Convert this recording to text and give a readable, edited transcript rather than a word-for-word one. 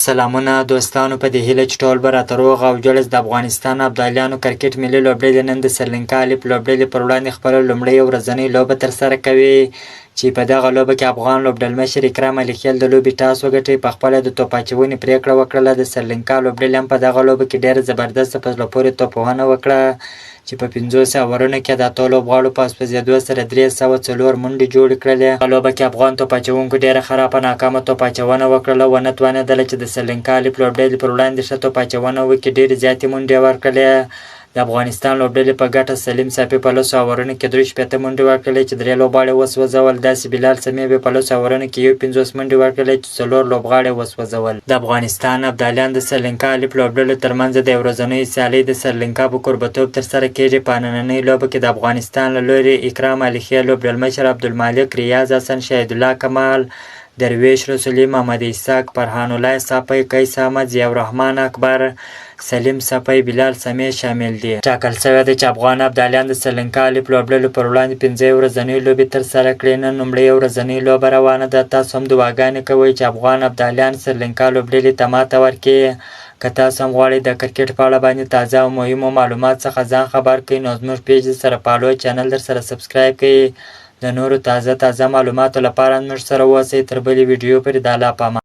سلامونه دوستانو، په دې هیله چې ټول به راته روغ او جوړ د افغانستان ابدالیانو کرکټ ملي لوبډلې نن د سریلانکا لیپ لوبډلې پر وړاندې خپله لومړۍ ورځنۍ لوبه ترسره کوي چې په دغه لوبه کې افغان لوبډلمشر اکرام علي خیل د لوبې ټاس وګټي، په خپله د توپ اچونې پرېکړه وکړله. د سریلانکا لوبډلې هم په دغه لوبه کې ډېره زبردسته په زړه پورې توپوهنه وکړه چې په 50 اورونو کې د اتو لوبغاړو په اسپزېدو سره 304 منډې جوړې کړلې. په لوبه کې افغان توپ اچوونکو ډېره خرابه ناکامه توپ اچونه وکړله، ونه توانېدله چې د سریلانکا لیپ لوبډلې پر وړاندې ښه توپ اچونه وکړي، ډېرې زیاتې منډې ورکړلې. د افغانستان لوبډلې په ګټه سلیم صافي په 10 اورونو کې 63 منډې ورکړلې چې 3 لوبغاړي وسوځول. داسې بلال سمیع په 10 اورونو کې 51 منډې ورکړلې چې 4 لوبغاړي وسوځول. د افغانستان ابدالیان د سریلانکا لیپ لوبډلو ترمنځ د ورځنۍ سیالۍ د سریلانکا په کوربتوب ترسره کېږي. په نننۍ لوبه کې د افغانستان له لوري اکرام علي خیل، لوبډلمشر عبدالمالک، ریاض حسن، شهید الله کمال، درویش رسولي، محمد اسحاق، فرحان الله صافی، قیس احمد، ضیاءالرحمن اکبر، سلیم صافی، بلال سمیع شامل دي. ټاکل شوی دی چې افغان ابدالیان د سریلانکا لیپ لوبډلو پر وړاندې 5 ورځنۍ لوبې ترسره کړي. نن لومړۍ ورځنۍ لوبه روانه ده. تاسو هم دعاګانې کوئ چې افغان ابدالیان سریلانکا لوبډلې ته ماته ورکړي. که تاسو هم غواړئ د کرکټ په اړه باندې تازه او مهمو معلومات څخه ځان خبر کړئ، نو زموږ پیج سره فالو، چینل در سره سبسکرایب کړئ. د نورو تازه معلوماتو لپاره زموږ سره اوسئ. تر بلې ویډیو پورې د الله په امان.